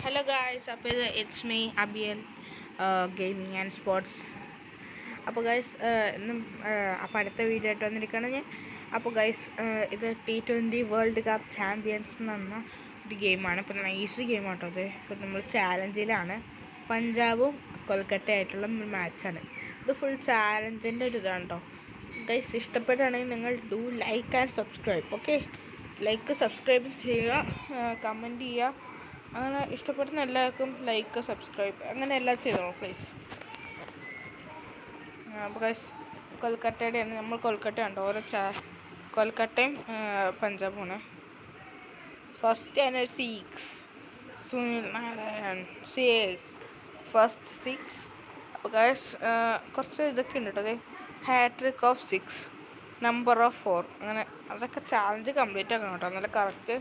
Hello guys, അപ്പോൾ it's me Abiyal gaming and sports. അപ്പോൾ guys ഇന്നും അപ്പോൾ അടുത്ത വീഡിയോ ആയിട്ട് വന്നിരിക്കുകയാണ് ഞാൻ. അപ്പോൾ ഗായ്സ് ഇത് T20 വേൾഡ് കപ്പ് ചാമ്പ്യൻസ് എന്ന് പറഞ്ഞ ഒരു ഗെയിമാണ്. ഇപ്പോൾ നൈസ് ഗെയിം ആട്ടോ അത്. ഇപ്പോൾ നമ്മൾ ചാലഞ്ചിലാണ്. പഞ്ചാബും കൊൽക്കത്ത ആയിട്ടുള്ള മാച്ചാണ്. ഇത് ഫുൾ ചാലഞ്ചിൻ്റെ ഒരു ഇതാണ് കേട്ടോ. ഗൈസ് ഇഷ്ടപ്പെടുകയാണെങ്കിൽ നിങ്ങൾ do like and subscribe. Okay, like സബ്സ്ക്രൈബും ചെയ്യുക, കമൻറ്റ് ചെയ്യുക. അങ്ങനെ ഇഷ്ടപ്പെടുന്ന എല്ലാവർക്കും ലൈക്ക് സബ്സ്ക്രൈബ് അങ്ങനെ എല്ലാം ചെയ്തോളൂ പ്ലീസ്. അപ്പോൾ ഗൈസ് കൊൽക്കത്തയുടെയാണ്, നമ്മൾ കൊൽക്കത്ത ഉണ്ടോ ഓരോ കൊൽക്കത്തയും പഞ്ചാബുമാണ്. ഫസ്റ്റ് ആണ് 6 സുനിൽ നാരായൺ 6 ഫസ്റ്റ് 6. അപ്പോൾ ഗൈസ് കുറച്ച് ഇതൊക്കെ ഉണ്ട് കേട്ടോ. അതെ, ഹാട്രിക് ഓഫ് 6, നമ്പർ ഓഫ് 4, അങ്ങനെ അതൊക്കെ ചാലഞ്ച് കംപ്ലീറ്റ് ആക്കണം കേട്ടോ, എന്നാലേ കറക്റ്റ്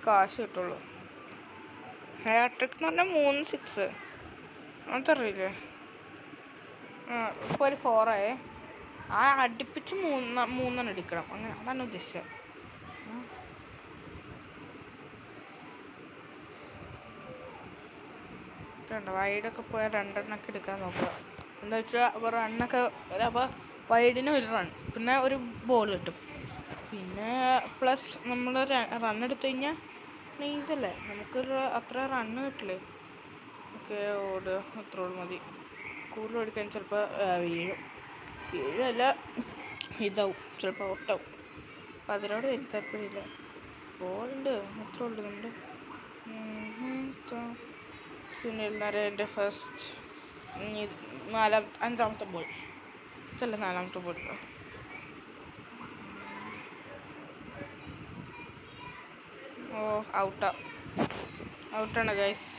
കാശ് കിട്ടുള്ളൂ. ഹാട്രിക് എന്ന് പറഞ്ഞാൽ 3 6 അതറിയില്ലേ? ഇപ്പോൾ ഒരു 4 ആയേ, ആ അടുപ്പിച്ച് മൂന്നെണ്ണം എടുക്കണം, അങ്ങനെ അതാണ് ഉദ്ദേശിച്ചത്. ഇതുണ്ട്, വൈഡൊക്കെ പോയാൽ 2 എണ്ണമൊക്കെ എടുക്കാൻ നോക്കുക. എന്താ വെച്ചാൽ അപ്പോൾ റണ്ണൊക്കെ അപ്പോൾ വൈഡിന് ഒരു റൺ, പിന്നെ ഒരു ബോൾ കിട്ടും, പിന്നെ പ്ലസ് നമ്മൾ റൺ എടുത്തു കഴിഞ്ഞാൽ നൈസല്ലേ, നമുക്കൊരു അത്ര റണ്ണ് കിട്ടില്ലേ. ഓക്കെ, ഓടുക അത്ര മതി. കൂടുതൽ ഓടിക്കാൻ ചിലപ്പോൾ വീഴുമല്ല ഇതാവും, ചിലപ്പോൾ ഔട്ടാവും. അപ്പം അതിനോട് എനിക്ക് താല്പര്യമില്ല. ബോളുണ്ട് അത്ര ഉള്ളു. നമ്മുടെ സുനിൽ നാരായണൻ്റെ ഫസ്റ്റ് 5ാമത്തെ ബോൾ, ഇതല്ല 4ാമത്തെ ബോൾ. ഓ, ഔട്ടാണ് ഗൈസ്.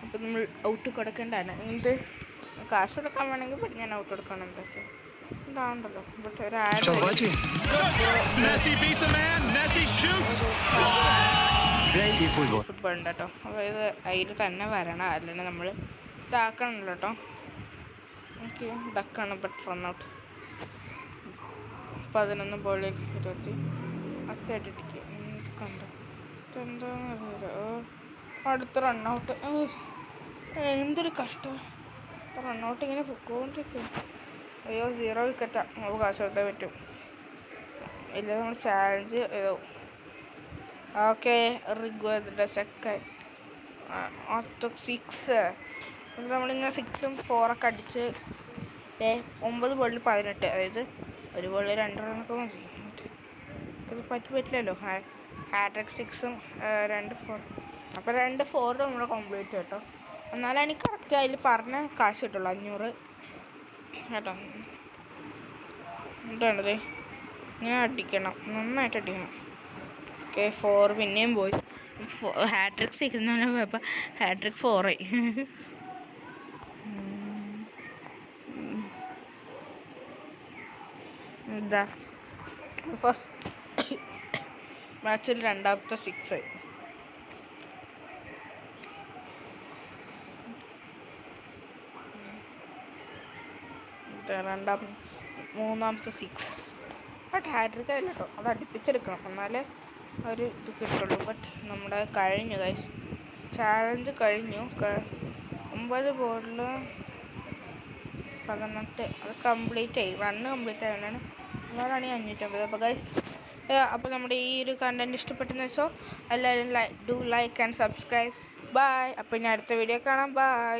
അപ്പം നമ്മൾ ഔട്ട് കൊടുക്കേണ്ടതാണ്. എന്ത് കാശ് കൊടുക്കാൻ വേണമെങ്കിൽ പറ്റും, ഞാൻ ഔട്ട് കൊടുക്കണം. എന്താ വെച്ചാൽ ഇതാണ്ടല്ലോ, ബട്ട് ഒരു ഫുട്ബോൾ ഉണ്ട് കേട്ടോ. അപ്പോൾ ഇത് അതിൽ തന്നെ വരണം, അല്ലെങ്കിൽ നമ്മൾ ഇതാക്കണമല്ലോ കേട്ടോ. Okay, ഡക്കാണ് but run out. 11 ബോളിൽ 20 അത്തടിക്ക് കണ്ടോ, ഇതെന്താണെന്ന് അറിയില്ല. അടുത്ത റണ്ണൗട്ട്. എന്തൊരു കഷ്ടം, റണ്ണൗട്ട് ഇങ്ങനെ പൊക്കോണ്ടിരിക്കും. അയ്യോ, 0 വിക്കറ്റാണ്. നമുക്ക് കാശ് കൊടുത്തേ പറ്റും, ഇല്ല നമ്മൾ ചാലഞ്ച് ചെയ്തു. ഓക്കെ, റിഗ്വേദിൻ്റെ സെക്കൻഡ് 6. നമ്മളിങ്ങനെ 6ഉം 4ഒക്കെ അടിച്ച് 9 ബോളിൽ 18, അതായത് ഒരു ബോളിൽ 2 റണ്ണൊക്കെ മതി. ഇത് പറ്റില്ലല്ലോ. ഹാട്രിക് 6ഉം 2 4, അപ്പോൾ 2 4 നമ്മൾ കംപ്ലീറ്റ് കേട്ടോ. എന്നാലാണ് എനിക്ക് കറക്റ്റ് അതിൽ പറഞ്ഞ കാശ് കിട്ടുള്ളൂ, 500 കേട്ടോ. എന്താണത്, ഇങ്ങനെ അടിക്കണം, നന്നായിട്ട് അടിക്കണം. ഓക്കെ, 4 പിന്നെയും പോയി. ഹാട്രിക് 6 എന്ന് പറഞ്ഞാൽ പോയപ്പോൾ ഹാട്രിക് 4 ആയി. എന്താ ഫസ്റ്റ് മാച്ചിൽ 2ാമത്തെ 6 ആയി. മൂന്നാമത്തെ 6, ബട്ട് ഹാട്രിക് ആയില്ല കേട്ടോ, അത് അടുപ്പിച്ചെടുക്കണം, എന്നാലേ ഒരു ഇത് കിട്ടുള്ളൂ. ബട്ട് നമ്മുടെ കഴിഞ്ഞു ഗൈസ്, ചാലഞ്ച് കഴിഞ്ഞു. 9 ബോളിൽ 18 അത് കംപ്ലീറ്റ് ആയി, റണ്ണ് കംപ്ലീറ്റ് ആയതുകൊണ്ടാണ്. എന്നാലാണ് ഈ 550. അപ്പോൾ ഗൈസ്, അപ്പോൾ നമ്മുടെ ഈ ഒരു കണ്ടൻറ്റ് ഇഷ്ടപ്പെട്ടെന്ന് വെച്ചോ എല്ലാവരും do like and subscribe. Bye. അപ്പോൾ ഇനി അടുത്ത വീഡിയോ കാണാം. ബൈ.